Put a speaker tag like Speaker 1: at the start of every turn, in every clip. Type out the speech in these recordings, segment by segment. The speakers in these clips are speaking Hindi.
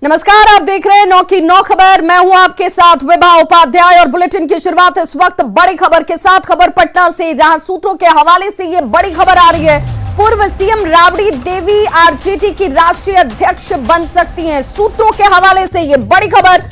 Speaker 1: नमस्कार, आप देख रहे हैं 9 की 9 खबर। मैं हूं आपके साथ विभा उपाध्याय और बुलेटिन की शुरुआत इस वक्त बड़ी खबर के साथ। खबर पटना से, जहां सूत्रों के हवाले से ये बड़ी खबर आ रही है। पूर्व सीएम राबड़ी देवी आरजेडी की राष्ट्रीय अध्यक्ष बन सकती हैं। सूत्रों के हवाले से ये बड़ी खबर।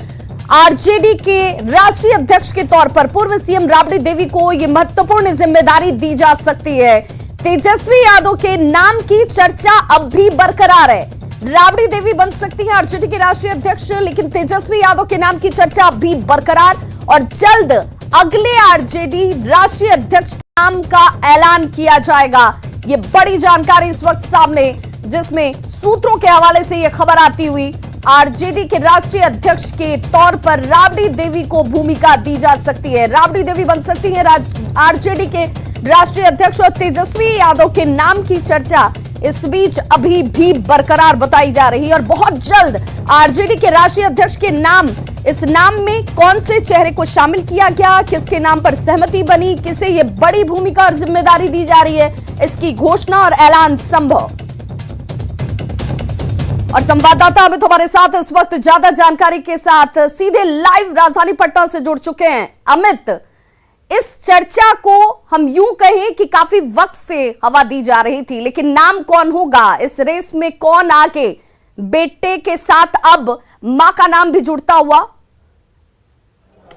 Speaker 1: आरजेडी के राष्ट्रीय अध्यक्ष के तौर पर पूर्व सीएम राबड़ी देवी को ये महत्वपूर्ण जिम्मेदारी दी जा सकती है। तेजस्वी यादव के नाम की चर्चा अब भी बरकरार है। राबड़ी देवी बन सकती है आरजेडी के राष्ट्रीय अध्यक्ष, लेकिन तेजस्वी यादव के नाम की चर्चा अब भी बरकरार और जल्द अगले आरजेडी राष्ट्रीय अध्यक्ष के नाम का ऐलान किया जाएगा। ये बड़ी जानकारी इस वक्त सामने, जिसमें सूत्रों के हवाले से यह खबर आती हुई आरजेडी के राष्ट्रीय अध्यक्ष के तौर पर राबड़ी देवी को भूमिका दी जा सकती है। राबड़ी देवी बन सकती है आरजेडी के राष्ट्रीय अध्यक्ष और तेजस्वी यादव के नाम की चर्चा इस बीच अभी भी बरकरार बताई जा रही है। और बहुत जल्द आरजेडी के राष्ट्रीय अध्यक्ष के नाम, इस नाम में कौन से चेहरे को शामिल किया गया, किसके नाम पर सहमति बनी, किसे ये बड़ी भूमिका और जिम्मेदारी दी जा रही है, इसकी घोषणा और ऐलान संभव। और संवाददाता अमित हमारे साथ इस वक्त ज्यादा जानकारी के साथ सीधे लाइव राजधानी पटना से जुड़ चुके हैं। अमित, इस चर्चा को हम यूं कहें कि काफी वक्त से हवा दी जा रही थी, लेकिन नाम कौन होगा, इस रेस में कौन आके बेटे के साथ अब मां का नाम भी जुड़ता हुआ,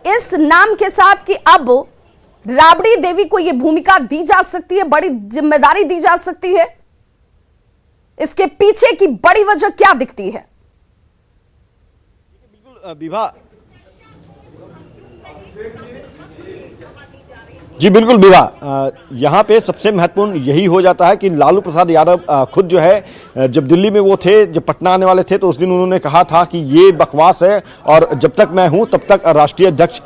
Speaker 1: इस नाम के साथ कि अब राबड़ी देवी को यह भूमिका दी जा सकती है, बड़ी जिम्मेदारी दी जा सकती है, इसके पीछे की बड़ी वजह क्या दिखती है?
Speaker 2: बिल्कुल विभा, जी बिल्कुल विभा, यहाँ पे सबसे महत्वपूर्ण यही हो जाता है कि लालू प्रसाद यादव खुद जो है जब दिल्ली में वो थे, जब पटना आने वाले थे, तो उस दिन उन्होंने कहा था कि ये बकवास है और जब तक मैं हूं तब तक राष्ट्रीय अध्यक्ष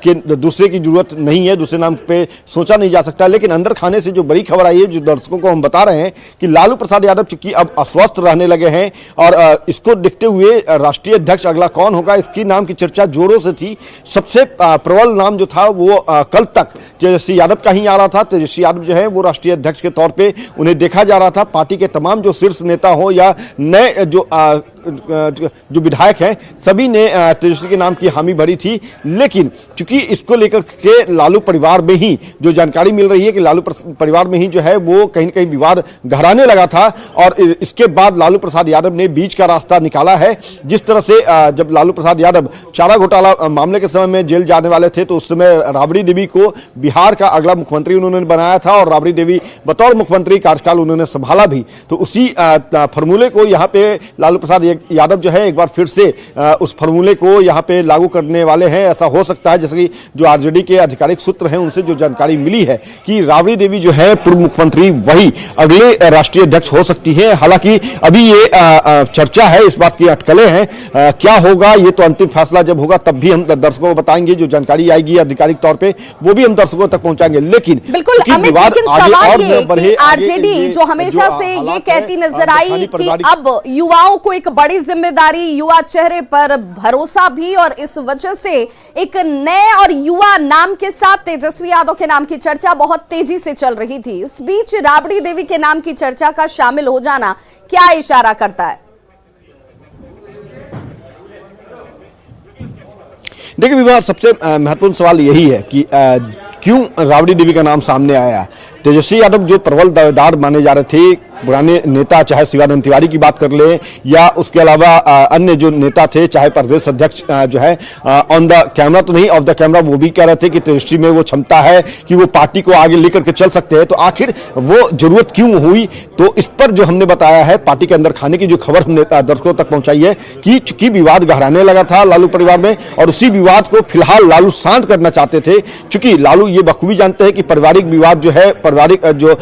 Speaker 2: के दूसरे की जरूरत नहीं है, दूसरे नाम पे सोचा नहीं जा सकता। लेकिन अंदर खाने से जो बड़ी खबर आई है, जो दर्शकों को हम बता रहे हैं कि लालू प्रसाद यादव चूंकि अब अस्वस्थ रहने लगे हैं और इसको देखते हुए राष्ट्रीय अध्यक्ष अगला कौन होगा, इसकी नाम की चर्चा जोरों से थी। सबसे प्रबल नाम जो था वो कल तक तेजस्वी यादव का ही आ रहा था। तेजस्वी यादव जो है वो राष्ट्रीय अध्यक्ष के तौर पे उन्हें देखा जा रहा था। पार्टी के तमाम जो शीर्ष नेता हो या नए जो विधायक हैं, सभी ने तेजस्वी के नाम की हामी भरी थी। लेकिन चूंकि इसको लेकर के लालू परिवार में ही जो जानकारी मिल रही है कि लालू परिवार में ही जो है वो कहीं न कहीं विवाद गहराने लगा था और इसके बाद लालू प्रसाद यादव ने बीच का रास्ता निकाला है। जिस तरह से जब लालू प्रसाद यादव चारा घोटाला मामले के समय में जेल जाने वाले थे, तो उस समय राबड़ी देवी को बिहार का अगला मुख्यमंत्री उन्होंने बनाया था और राबड़ी देवी बतौर मुख्यमंत्री कार्यकाल उन्होंने संभाला भी। तो उसी फॉर्मूले को यहाँ पे लालू प्रसाद यादव जो है एक बार फिर से उस फॉर्मूले को यहाँ पे लागू करने वाले हैं। ऐसा हो सकता है, जैसे कि जो आरजेडी के आधिकारिक सूत्र हैं उनसे जो जानकारी मिली है कि राबड़ी देवी जो है पूर्व मुख्यमंत्री वही अगले राष्ट्रीय अध्यक्ष हो सकती है। हालांकि अभी ये चर्चा है, इस बात की अटकलें हैं, क्या होगा ये तो अंतिम फैसला जब होगा तब भी हम दर्शकों को बताएंगे। जो जानकारी आएगी आधिकारिक तौर पर वो भी हम दर्शकों तक पहुंचाएंगे। लेकिन
Speaker 1: बिल्कुल अमित, लेकिन सवाल ये कि आरजेडी जो हमेशा से ये कहती नजर आई कि अब युवाओं को एक बड़ी जिम्मेदारी, युवा चेहरे पर भरोसा भी, और इस वजह से एक नए और युवा नाम के साथ तेजस्वी यादव के नाम की चर्चा बहुत तेजी से चल रही थी। उस बीच राबड़ी देवी के नाम की चर्चा का शामिल हो जाना क्या इशारा करता है?
Speaker 2: देखिए विवाद, सबसे महत्वपूर्ण सवाल यही है कि क्यों राबड़ी देवी का नाम सामने आया। तेजस्वी यादव जो प्रबल दावेदार माने जा रहे थे, पुराने नेता, चाहे शिवानंद तिवारी की बात कर ले या उसके अलावा अन्य जो नेता थे, चाहे प्रदेश अध्यक्ष जो है ऑन द कैमरा तो नहीं, ऑफ द कैमरा वो भी कह रहे थे कि तेजस्वी में वो क्षमता है कि वो पार्टी को आगे लेकर के चल सकते हैं। तो आखिर वो जरूरत क्यों हुई, तो इस पर जो हमने बताया है, पार्टी के अंदर खाने की जो खबर हमने दर्शकों तक पहुंचाई है कि चूंकि विवाद गहराने लगा था लालू परिवार में और उसी विवाद को फिलहाल लालू शांत करना चाहते थे। चूंकि लालू ये बखूबी जानते हैं कि पारिवारिक विवाद जो है, पारिवारिक जो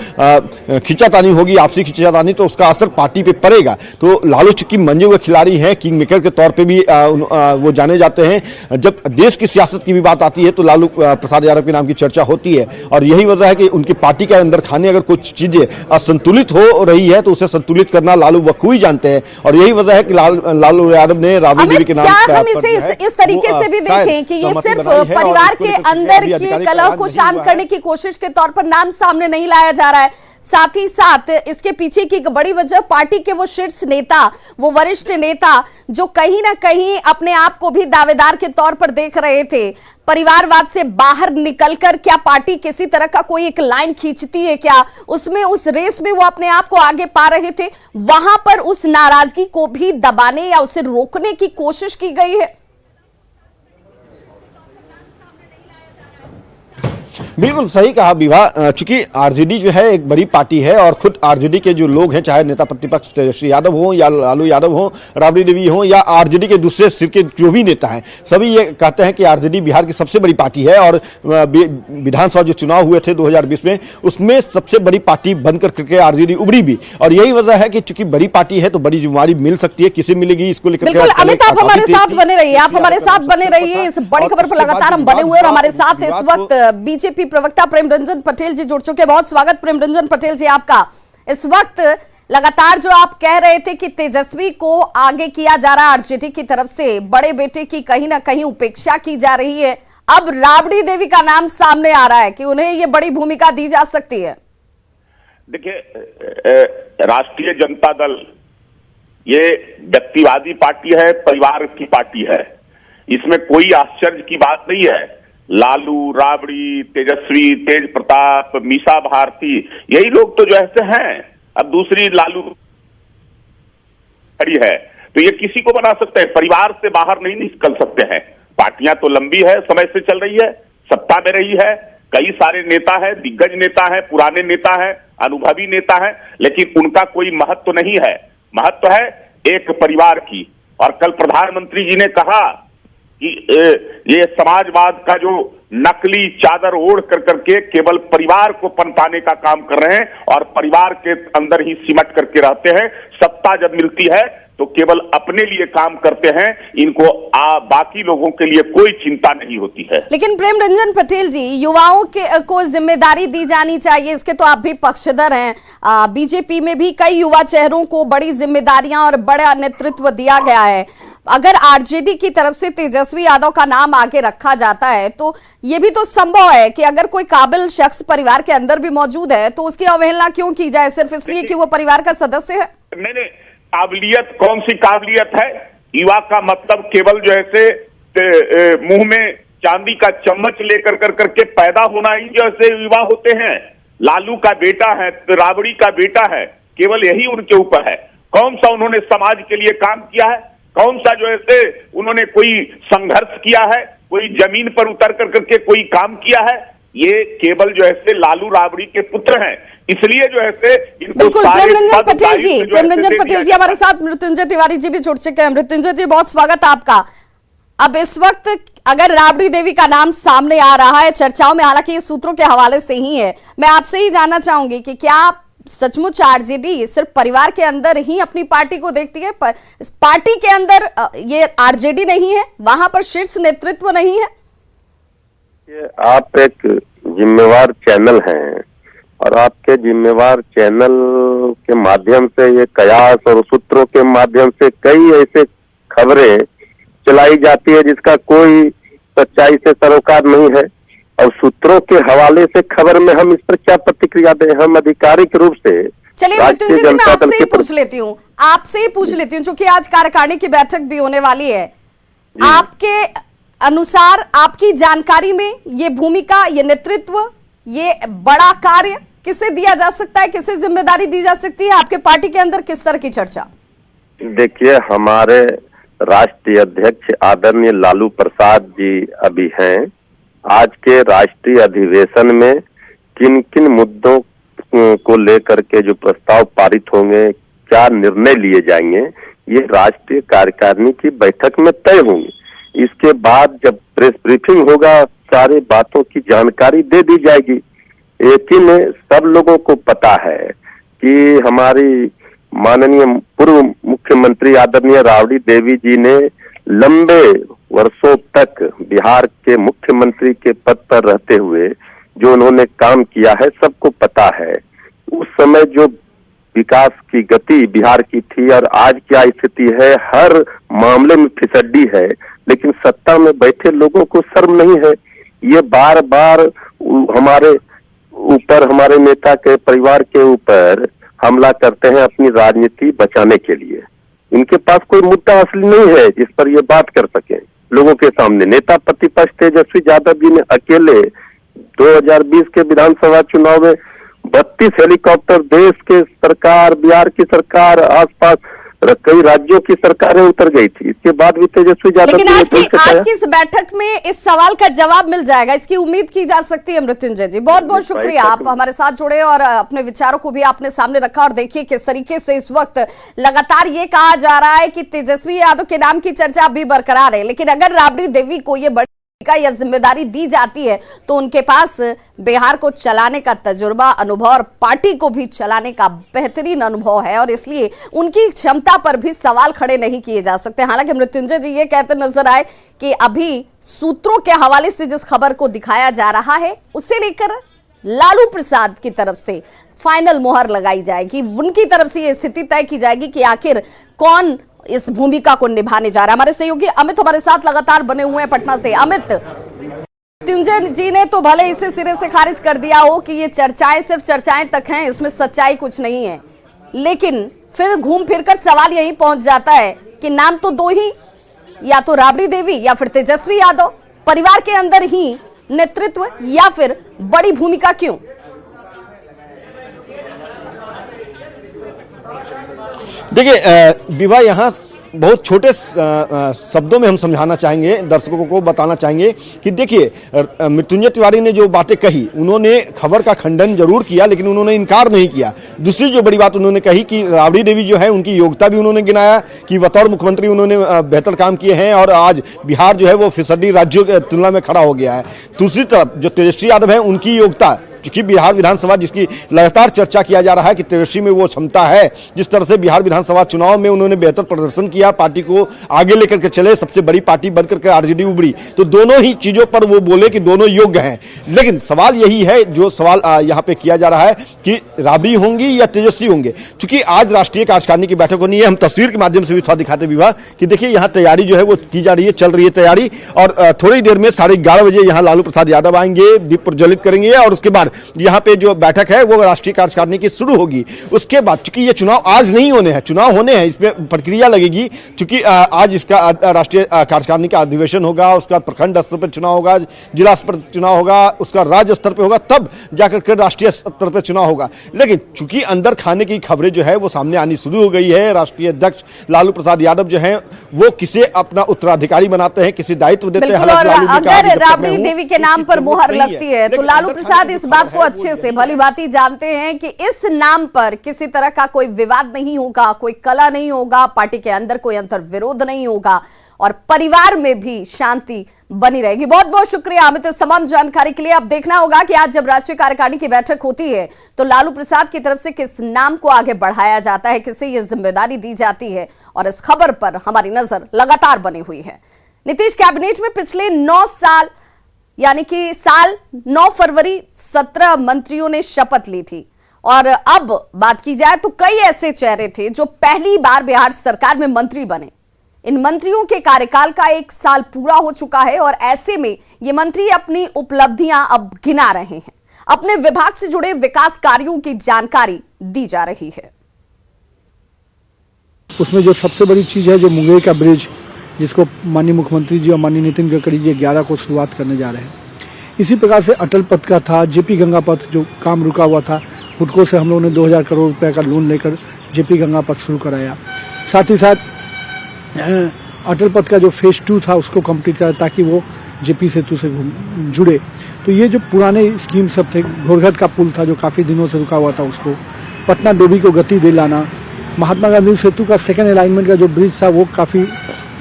Speaker 2: खींचातानी होगी, आपसी खींचातानी, तो उसका असर पार्टी पे पड़ेगा। तो लालू चूंकि मंजे हुए खिलाड़ी हैं, किंग मेकर के तौर पे भी वो जाने जाते हैं। जब देश की सियासत की भी बात आती है तो लालू प्रसाद यादव के नाम की चर्चा होती है और यही वजह है कि उनकी पार्टी के अंदर खाने अगर कुछ चीजें असंतुलित हो रही है तो उसे संतुलित करना लालू बखूबी जानते हैं। और यही वजह है कि लालू यादव ने राबड़ी देवी के नाम
Speaker 1: इस तरीके से भी देखें कि ये सिर्फ परिवार के अंदर की कलह को शांत करने की कोशिश के तौर पर नाम सामने नहीं लाया जा रहा है। साथ ही साथ इसके पीछे की एक बड़ी वजह पार्टी के वो शीर्ष नेता, वो वरिष्ठ नेता जो कहीं ना कहीं अपने आप को भी दावेदार के तौर पर देख रहे थे, परिवारवाद से बाहर निकलकर क्या पार्टी किसी तरह का कोई एक लाइन खींचती है क्या, उसमें उस रेस में वो अपने आप को आगे पा रहे थे, वहां पर उस नाराजगी को भी दबाने या उसे रोकने की कोशिश की गई है।
Speaker 2: बिल्कुल सही कहा विभा, चूंकि आरजेडी जो है एक बड़ी पार्टी है और खुद आरजेडी के जो लोग हैं, चाहे नेता प्रतिपक्ष तेजस्वी यादव हो या लालू यादव हो, राबड़ी देवी हो या आरजेडी के दूसरे सिर के जो भी नेता हैं, सभी ये कहते हैं कि आरजेडी बिहार की सबसे बड़ी पार्टी है और विधानसभा जो चुनाव हुए थे 2020 में, उसमें सबसे बड़ी पार्टी बनकर करके आरजेडी उभरी भी। और यही वजह है कि चूंकि बड़ी पार्टी है तो बड़ी जिम्मेवारी मिल सकती है, किसे मिलेगी इसको लेकर।
Speaker 1: बिल्कुल अमित, आप हमारे साथ बने रहिए, आप हमारे साथ बने रहिए, इस बड़ी खबर पर लगातार हम बने हुए और हमारे साथ इस वक्त बीजेपी प्रवक्ता प्रेमरंजन पटेल जी जुड़ चुके। बहुत स्वागत प्रेमरंजन पटेल जी आपका। इस वक्त लगातार जो आप कह रहे थे कि तेजस्वी को आगे किया जा रहा है आरजेडी की तरफ से, बड़े बेटे की कहीं ना कहीं उपेक्षा की जा रही है, अब राबड़ी देवी का नाम सामने आ रहा है कि उन्हें ये बड़ी भूमिका दी जा सकती है।
Speaker 3: देखिए, राष्ट्रीय जनता दल ये व्यक्तिवादी पार्टी है, परिवार की पार्टी है, इसमें कोई आश्चर्य की बात नहीं है। लालू, राबड़ी, तेजस्वी, तेज प्रताप, मीसा भारती, यही लोग तो जो ऐसे हैं। अब दूसरी लालू खड़ी है तो ये किसी को बना सकते हैं, परिवार से बाहर नहीं निकल सकते हैं। पार्टियां तो लंबी है, समय से चल रही है, सत्ता में रही है, कई सारे नेता है, दिग्गज नेता है, पुराने नेता है, अनुभवी नेता है, लेकिन उनका कोई महत्व नहीं है। महत्व है एक परिवार की। और कल प्रधानमंत्री जी ने कहा कि ये समाजवाद का जो नकली चादर ओढ़ कर करके केवल परिवार को पनपाने का काम कर रहे हैं और परिवार के अंदर ही सिमट करके रहते हैं। सत्ता जब मिलती है तो केवल अपने लिए काम करते हैं, इनको बाकी लोगों के लिए कोई चिंता नहीं होती है।
Speaker 1: लेकिन प्रेमरंजन पटेल जी, युवाओं के को जिम्मेदारी दी जानी चाहिए, इसके तो आप भी पक्षधर हैं। बीजेपी में भी कई युवा चेहरों को बड़ी जिम्मेदारियां और बड़ा नेतृत्व दिया गया है। अगर आरजेडी की तरफ से तेजस्वी यादव का नाम आगे रखा जाता है तो यह भी तो संभव है कि अगर कोई काबिल शख्स परिवार के अंदर भी मौजूद है तो उसकी अवहेलना क्यों की जाए, सिर्फ इसलिए कि वो परिवार का सदस्य है?
Speaker 3: नहीं, काबिलियत कौन सी काबिलियत है? युवा का मतलब केवल जो ऐसे मुंह में चांदी का चम्मच लेकर कर करके पैदा होना ही जो ऐसे युवा होते हैं। लालू का बेटा है, राबड़ी का बेटा है, केवल यही उनके ऊपर है। कौन सा उन्होंने समाज के लिए काम किया है? कौन सा जो ऐसे उन्होंने कोई संघर्ष किया है, कोई जमीन पर उतर कर करके कोई काम किया है? ये केवल जो ऐसे लालू राबड़ी के पुत्र हैं, इसलिए जो ऐसे
Speaker 1: बिल्कुल। प्रेमरंजन पटेल जी हमारे साथ मृत्युंजय तिवारी जी भी जुड़ चुके हैं। मृत्युंजय जी, बहुत स्वागत आपका। अब इस वक्त अगर राबड़ी देवी का नाम सामने आ रहा है चर्चाओं में, हालांकि ये सूत्रों के हवाले से ही है, मैं आपसे ही जानना चाहूंगी कि क्या सचमुच आरजेडी सिर्फ परिवार के अंदर ही अपनी पार्टी को देखती है? पार्टी के अंदर ये आरजेडी नहीं है, वहां पर शीर्ष नेतृत्व नहीं है?
Speaker 4: आप एक जिम्मेवार चैनल हैं और आपके जिम्मेवार चैनल के माध्यम से ये कयास और सूत्रों के माध्यम से कई ऐसे खबरें चलाई जाती है जिसका कोई सच्चाई से सरोकार नहीं है। और सूत्रों के हवाले से खबर में हम इस पर क्या प्रतिक्रिया दें? हम आधिकारिक रूप से
Speaker 1: चलिए मृत्युंजय जी, मैं आपसे ही पूछ लेती हूँ, चूंकि आज कार्यकारिणी की बैठक भी होने वाली है। आपके अनुसार, आपकी जानकारी में ये भूमिका, ये नेतृत्व, ये बड़ा कार्य किसे दिया जा सकता है, किसे जिम्मेदारी दी जा सकती है? आपके पार्टी के अंदर किस तरह की चर्चा?
Speaker 4: देखिए, हमारे राष्ट्रीय अध्यक्ष आदरणीय लालू प्रसाद जी अभी हैं। आज के राष्ट्रीय अधिवेशन में किन किन मुद्दों को लेकर के जो प्रस्ताव पारित होंगे, क्या निर्णय लिए जाएंगे, ये राष्ट्रीय कार्यकारिणी की बैठक में तय होंगे। इसके बाद जब प्रेस ब्रीफिंग होगा, सारी बातों की जानकारी दे दी जाएगी। लेकिन सब लोगों को पता है कि हमारी माननीय पूर्व मुख्यमंत्री आदरणीय राबड़ी देवी जी ने लंबे वर्षों तक बिहार के मुख्यमंत्री के पद पर रहते हुए जो उन्होंने काम किया है, सबको पता है। उस समय जो विकास की गति बिहार की थी और आज क्या स्थिति है, हर मामले में फिसड्डी है, लेकिन सत्ता में बैठे लोगों को शर्म नहीं है। ये बार बार हमारे ऊपर, हमारे नेता के परिवार के ऊपर हमला करते हैं अपनी राजनीति बचाने के लिए। इनके पास कोई मुद्दा असली नहीं है जिस पर ये बात कर सके लोगों के सामने। नेता प्रतिपक्ष तेजस्वी यादव जी ने अकेले 2020 के विधानसभा चुनाव में 32 हेलीकॉप्टर देश के सरकार, बिहार की सरकार, आसपास कई राज्यों की सरकारें उतर गई थी। इसके बाद भी तेजस्वी यादव
Speaker 1: लेकिन आज की इस बैठक में इस सवाल का जवाब मिल जाएगा, इसकी उम्मीद की जा सकती है। मृत्युंजय जी, बहुत बहुत शुक्रिया, आप हमारे साथ जुड़े और अपने विचारों को भी आपने सामने रखा। और देखिए किस तरीके से इस वक्त लगातार ये कहा जा रहा है कि तेजस्वी यादव के नाम की चर्चा भी बरकरार है, लेकिन अगर राबड़ी देवी को ये का यह जिम्मेदारी दी जाती है तो उनके पास बिहार को चलाने का तजुर्बा, अनुभव और पार्टी को भी चलाने का बेहतरीन अनुभव है, और इसलिए उनकी क्षमता पर भी सवाल खड़े नहीं किए जा सकते। हालांकि मृत्युंजय जी ये कहते नजर आए कि अभी सूत्रों के हवाले से जिस खबर को दिखाया जा रहा है उसे लेकर लालू प्रसाद की तरफ से फाइनल मोहर लगाई जाएगी, उनकी तरफ से यह स्थिति तय की जाएगी कि आखिर कौन इस भूमिका को निभाने जा रहा है। हमारे सहयोगी अमित हमारे साथ लगातार बने हुए हैं पटना से। अमित, मृत्युंजय जी ने तो भले इसे सिरे से खारिज कर दिया हो कि ये चर्चाएं सिर्फ चर्चाएं तक हैं, इसमें सच्चाई कुछ नहीं है, लेकिन फिर घूम फिरकर सवाल यही पहुंच जाता है कि नाम तो दो ही, या तो राबड़ी देवी या फिर तेजस्वी यादव। परिवार के अंदर ही नेतृत्व या फिर बड़ी भूमिका क्यों?
Speaker 2: देखिए विवाह, यहाँ बहुत छोटे शब्दों में हम समझाना चाहेंगे, दर्शकों को बताना चाहेंगे कि देखिए मृत्युंजय तिवारी ने जो बातें कही, उन्होंने खबर का खंडन जरूर किया लेकिन उन्होंने इनकार नहीं किया। दूसरी जो बड़ी बात उन्होंने कही कि राबड़ी देवी जो है उनकी योग्यता भी उन्होंने गिनाया कि बतौर मुख्यमंत्री उन्होंने बेहतर काम किए हैं और आज बिहार जो है वो फिसड्डी राज्यों की तुलना में खड़ा हो गया है। दूसरी तरफ जो तेजस्वी यादव है उनकी योग्यता, क्योंकि बिहार विधानसभा जिसकी लगातार चर्चा किया जा रहा है कि तेजस्वी में वो क्षमता है, जिस तरह से बिहार विधानसभा चुनाव में उन्होंने बेहतर प्रदर्शन किया, पार्टी को आगे लेकर के चले, सबसे बड़ी पार्टी बनकर के आरजेडी उभरी, तो दोनों ही चीजों पर वो बोले कि दोनों योग्य हैं। लेकिन सवाल यही है, जो सवाल यहाँ पे किया जा रहा है कि राबड़ी होंगी या तेजस्वी होंगे। क्योंकि आज राष्ट्रीय कार्यकारिणी की बैठक होनी है, हम तस्वीर के माध्यम से भी थोड़ा दिखाते विवाह कि देखिए यहाँ तैयारी जो है वो की जा रही है, चल रही है तैयारी, और थोड़ी देर में 11:30 बजे यहाँ लालू प्रसाद यादव आएंगे, दीप प्रज्वलित करेंगे और उसके बाद यहाँ पे जो बैठक है वो राष्ट्रीय कार्यकारिणी की शुरू होगी। उसके बाद चूंकि ये चुनाव आज नहीं होने हैं, चुनाव होने हैं, इसमें प्रक्रिया लगेगी, क्योंकि आज इसका राष्ट्रीय कार्यकारिणी का अधिवेशन होगा, उसका प्रखंड स्तर पर चुनाव होगा, जिला स्तर पर चुनाव होगा, उसका राज्य स्तर पर होगा, तब जाकर के राष्ट्रीय स्तर पर चुनाव होगा। लेकिन चूंकि अंदर खाने की खबरें जो है वो सामने आनी शुरू हो गई है, राष्ट्रीय अध्यक्ष लालू प्रसाद यादव जो है वो किसे अपना उत्तराधिकारी बनाते हैं, किसी दायित्व देते हैं।
Speaker 1: अगर राबड़ी देवी के नाम पर मुहर लगती है तो लालू प्रसाद इस बात को अच्छे से भली भांति जानते हैं कि इस नाम पर किसी तरह का कोई विवाद नहीं होगा, कोई कला नहीं होगा, पार्टी के अंदर कोई अंतर विरोध नहीं होगा और परिवार में भी शांति बनी रहेगी। बहुत बहुत शुक्रिया अमित इस तमाम जानकारी के लिए। अब देखना होगा कि आज जब राष्ट्रीय कार्यकारिणी की बैठक होती है तो लालू प्रसाद की तरफ से किस नाम को आगे बढ़ाया जाता है, किसे यह जिम्मेदारी दी जाती है, और इस खबर पर हमारी नजर लगातार बनी हुई है। नीतीश कैबिनेट में पिछले 9 साल यानी कि साल 9 फरवरी 17 मंत्रियों ने शपथ ली थी, और अब बात की जाए तो कई ऐसे चेहरे थे जो पहली बार बिहार सरकार में मंत्री बने। इन मंत्रियों के कार्यकाल का 1 साल पूरा हो चुका है और ऐसे में ये मंत्री अपनी उपलब्धियां अब गिना रहे हैं, अपने विभाग से जुड़े विकास कार्यों की जानकारी दी जा रही है।
Speaker 5: उसमें जो सबसे बड़ी चीज है, जो मुंगेर का ब्रिज, जिसको माननीय मुख्यमंत्री जी और माननीय नितिन गडकरी जी 11 को शुरुआत करने जा रहे हैं। इसी प्रकार से अटल पथ का था, जेपी गंगा पथ जो काम रुका हुआ था, हुडको से हम लोगों ने 2000 करोड़ रुपए का लोन लेकर जेपी गंगा पथ शुरू कराया। साथ ही साथ अटल पथ का जो फेज 2 था उसको कंप्लीट करा ताकि वो जेपी सेतु से जुड़े। तो ये जो पुराने स्कीम सब थे, घोरघट का पुल था जो काफ़ी दिनों से रुका हुआ था, उसको पटना डोबी को गति दिलाना, महात्मा गांधी सेतु का सेकेंड अलाइनमेंट का जो ब्रिज था वो काफ़ी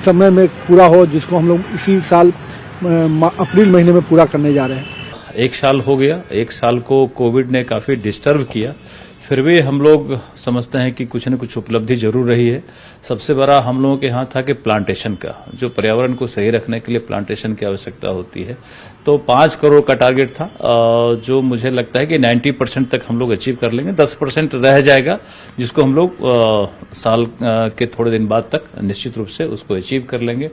Speaker 5: समय में पूरा हो, जिसको हम लोग इसी साल अप्रैल महीने में पूरा करने जा रहे हैं।
Speaker 6: 1 साल हो गया, 1 साल को कोविड ने काफी डिस्टर्ब किया, फिर भी हम लोग समझते हैं कि कुछ न कुछ उपलब्धि जरूर रही है। सबसे बड़ा हम लोगों के यहाँ था कि प्लांटेशन का, जो पर्यावरण को सही रखने के लिए प्लांटेशन की आवश्यकता होती है, तो 5 करोड़ का टारगेट था, जो मुझे लगता है कि 90% तक हम लोग अचीव कर लेंगे। 10% रह जाएगा, जिसको हम लोग साल के थोड़े दिन बाद तक निश्चित रूप से उसको अचीव कर लेंगे।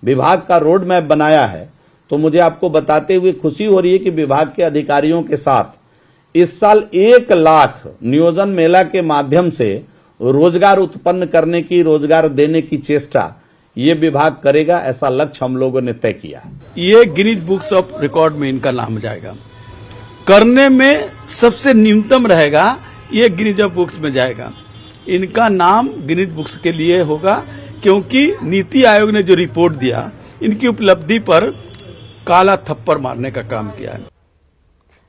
Speaker 7: विभाग का रोड मैप बनाया है, तो मुझे आपको बताते हुए खुशी हो रही है कि विभाग के अधिकारियों के साथ इस साल 1 लाख नियोजन मेला के माध्यम से रोजगार उत्पन्न करने की, रोजगार देने की चेष्टा ये विभाग करेगा, ऐसा लक्ष्य हम लोगों ने तय किया।
Speaker 8: ये गिनीज बुक्स ऑफ रिकॉर्ड में इनका नाम जाएगा। करने में सबसे न्यूनतम रहेगा ये गिनीज ऑफ बुक्स में जाएगा। इनका नाम गिनीज बुक्स के लिए होगा क्योंकि नीति आयोग ने जो रिपोर्ट दिया, इनकी उपलब्धि पर काला थप्पड़ मारने का काम किया है।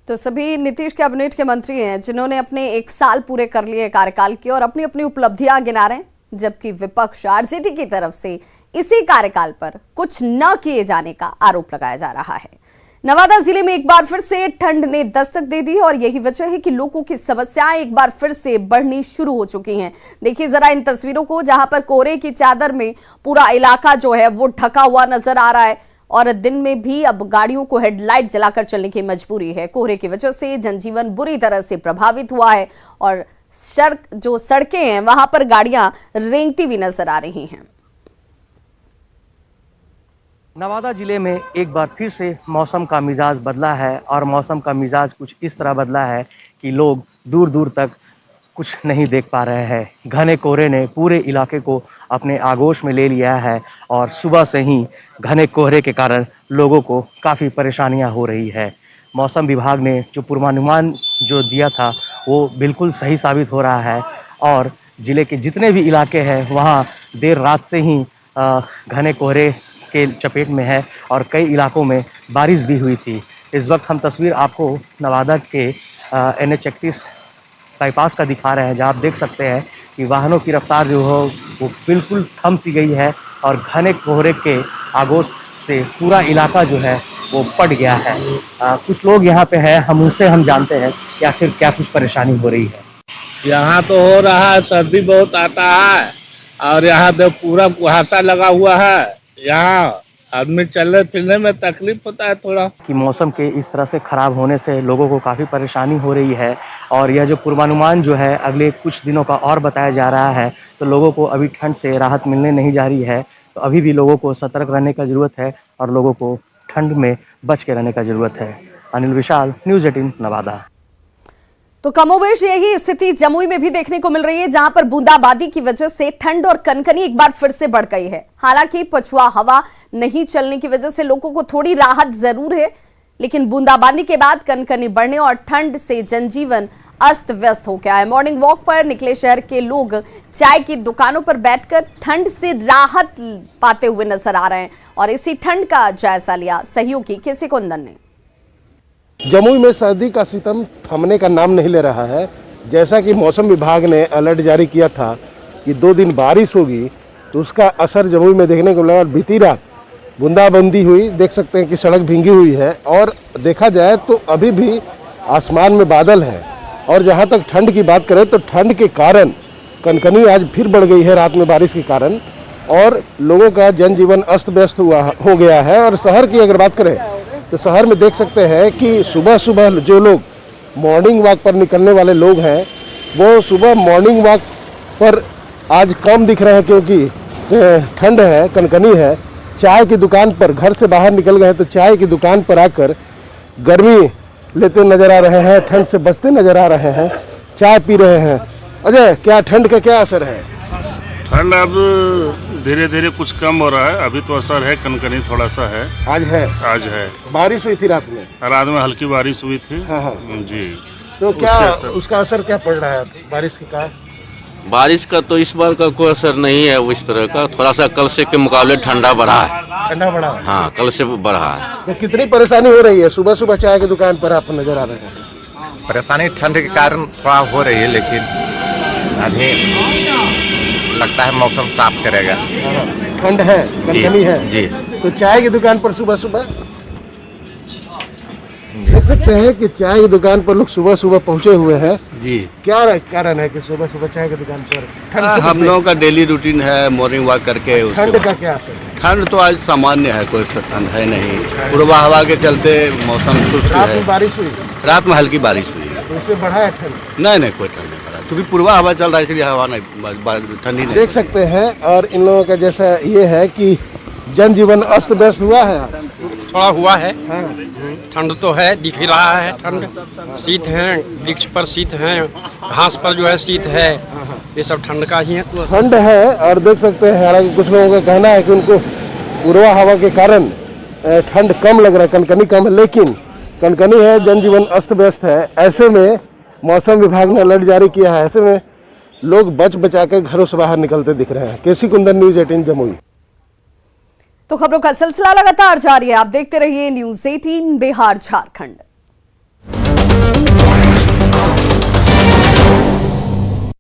Speaker 1: तो सभी नीतीश कैबिनेट के मंत्री हैं जिन्होंने अपने 1 साल पूरे कर लिए कार्यकाल के और अपनी अपनी उपलब्धियां गिना रहे हैं, जबकि विपक्ष आरजेडी की तरफ से इसी कार्यकाल पर कुछ न किए जाने का आरोप लगाया जा रहा है। नवादा जिले में एक बार फिर से ठंड ने दस्तक दे दी और यही वजह है कि लोगों की समस्याएं एक बार फिर से बढ़नी शुरू हो चुकी हैं। देखिए जरा इन तस्वीरों को, जहां पर कोहरे की चादर में पूरा इलाका जो है वो ढका हुआ नजर आ रहा है और दिन में भी अब गाड़ियों को हेडलाइट जलाकर चलने की मजबूरी है। कोहरे की वजह से जनजीवन बुरी तरह से प्रभावित हुआ है और सड़कें हैं वहां पर गाड़ियां रेंगती हुई नजर आ रही हैं।
Speaker 9: नवादा जिले में एक बार फिर से मौसम का मिजाज बदला है और मौसम का मिजाज कुछ इस तरह बदला है कि लोग दूर दूर तक कुछ नहीं देख पा रहे हैं। घने कोहरे ने पूरे इलाके को अपने आगोश में ले लिया है और सुबह से ही घने कोहरे के कारण लोगों को काफ़ी परेशानियां हो रही है। मौसम विभाग ने जो पूर्वानुमान जो दिया था वो बिल्कुल सही साबित हो रहा है और ज़िले के जितने भी इलाके हैं वहाँ देर रात से ही घने कोहरे के चपेट में है और कई इलाकों में बारिश भी हुई थी। इस वक्त हम तस्वीर आपको नवादा के NH-31 बाईपास का दिखा रहे हैं, जहाँ आप देख सकते हैं कि वाहनों की रफ्तार जो हो वो बिल्कुल थम सी गई है और घने कोहरे के आगोश से पूरा इलाका जो है वो पट गया है। कुछ लोग यहाँ पे हैं, हम उनसे जानते हैं कि आखिर क्या कुछ परेशानी हो रही है।
Speaker 10: यहाँ तो हो रहा है, सर्दी बहुत आता है और यहाँ तो पूरा कुहासा लगा हुआ है। यहाँ आदमी चलने फिरने में तकलीफ होता है थोड़ा।
Speaker 9: कि मौसम के इस तरह से खराब होने से लोगों को काफ़ी परेशानी हो रही है और यह जो पूर्वानुमान जो है अगले कुछ दिनों का और बताया जा रहा है, तो लोगों को अभी ठंड से राहत मिलने नहीं जा रही है। तो अभी भी लोगों को सतर्क रहने का ज़रूरत है और लोगों को ठंड में बच के रहने का ज़रूरत है। अनिल विशाल, न्यूज़ 18 नवादा।
Speaker 1: तो कमोबेश यही स्थिति जमुई में भी देखने को मिल रही है, जहां पर बूंदाबांदी की वजह से ठंड और कनकनी एक बार फिर से बढ़ गई है। हालांकि पछुआ हवा नहीं चलने की वजह से लोगों को थोड़ी राहत जरूर है, लेकिन बूंदाबांदी के बाद कनकनी बढ़ने और ठंड से जनजीवन अस्त व्यस्त हो गया है। मॉर्निंग वॉक पर निकले शहर के लोग चाय की दुकानों पर बैठकर ठंड से राहत पाते हुए नजर आ रहे हैं और इसी ठंड का जायजा लिया सहयोगी किसी कुंदन ने।
Speaker 11: जमुई में सर्दी का सितम थमने का नाम नहीं ले रहा है। जैसा कि मौसम विभाग ने अलर्ट जारी किया था कि 2 दिन बारिश होगी, तो उसका असर जमुई में देखने को लगा। बीती रात बूंदाबंदी हुई, देख सकते हैं कि सड़क भींगी हुई है और देखा जाए तो अभी भी आसमान में बादल है। और जहां तक ठंड की बात करें तो ठंड के कारण कनकनी आज फिर बढ़ गई है रात में बारिश के कारण और लोगों का जनजीवन अस्त व्यस्त हो गया है। और शहर की अगर बात करें तो शहर में देख सकते हैं कि सुबह सुबह जो लोग मॉर्निंग वॉक पर निकलने वाले लोग हैं वो सुबह मॉर्निंग वॉक पर आज कम दिख रहे हैं क्योंकि ठंड है, कनकनी है। चाय की दुकान पर घर से बाहर निकल गए तो चाय की दुकान पर आकर गर्मी लेते नजर आ रहे हैं, ठंड से बचते नजर आ रहे हैं, चाय पी रहे हैं। अजय, क्या ठंड का क्या असर है?
Speaker 12: ठंड अब धीरे धीरे कुछ कम हो रहा है, अभी तो असर है, कनकनी थोड़ा सा है।
Speaker 11: आज है बारिश हुई थी रात में
Speaker 12: हल्की बारिश हुई थी।
Speaker 11: हाँ।
Speaker 12: जी,
Speaker 11: तो क्या उसका असर क्या पड़ रहा है बारिश के कारण?
Speaker 13: बारिश का तो इस बार का कोई असर नहीं है इस तरह का। थोड़ा सा कल से के मुकाबले ठंडा बढ़ा है।
Speaker 11: ठंडा बढ़ा है?
Speaker 13: हाँ, कल से बढ़ा है।
Speaker 11: तो कितनी परेशानी हो रही है? सुबह सुबह चाय की दुकान पर आप नजर आ रहे हैं।
Speaker 14: परेशानी ठंड के कारण थोड़ा हो रही है, लेकिन अभी लगता है मौसम साफ करेगा।
Speaker 11: ठंड है, कनकनी है
Speaker 14: जी।
Speaker 11: तो चाय की दुकान पर सुबह सुबह देख सकते हैं कि चाय की दुकान पर लोग सुबह सुबह पहुंचे हुए हैं
Speaker 13: जी।
Speaker 11: क्या कारण है कि सुबह सुबह चाय की दुकान पर?
Speaker 13: हम लोगों का डेली रूटीन है मॉर्निंग वॉक करके।
Speaker 11: ठंड का क्या असर है?
Speaker 13: ठंड तो आज सामान्य है, कोई ठंड है नहीं। पूर्वा हवा के चलते मौसम शुष्क है।
Speaker 11: रात में बारिश हुई?
Speaker 13: रात में हल्की बारिश हुई।
Speaker 11: तो इससे बढ़ा है ठंड?
Speaker 13: नहीं, कोई ठंड नहीं बढ़ा, क्योंकि पूर्वा हवा चल रहा है इसलिए हवा नहीं, ठंडी नहीं।
Speaker 11: देख सकते हैं और इन लोगों का जैसा ये है कि जनजीवन अस्त व्यस्त हुआ है।
Speaker 15: थोड़ा हुआ है। ठंड तो है, दिख ही रहा है ठंड। शीत है, वृक्ष पर शीत है, घास पर जो है शीत है, ये सब ठंड का ही है।
Speaker 11: ठंड है और देख सकते हैं, हालांकि कुछ लोगों का कहना है कि उनको पूर्वा हवा के कारण ठंड कम लग रहा है, कनकनी कम है, लेकिन कनकनी है, जनजीवन अस्त व्यस्त है। ऐसे में मौसम विभाग ने अलर्ट जारी किया है। ऐसे में लोग बच बचा कर घरों से बाहर निकलते दिख रहे हैं। केसी कुंदन, न्यूज़ 18 जमुई।
Speaker 1: तो खबरों का सिलसिला लगातार जारी है, आप देखते रहिए न्यूज़ 18 बिहार झारखंड।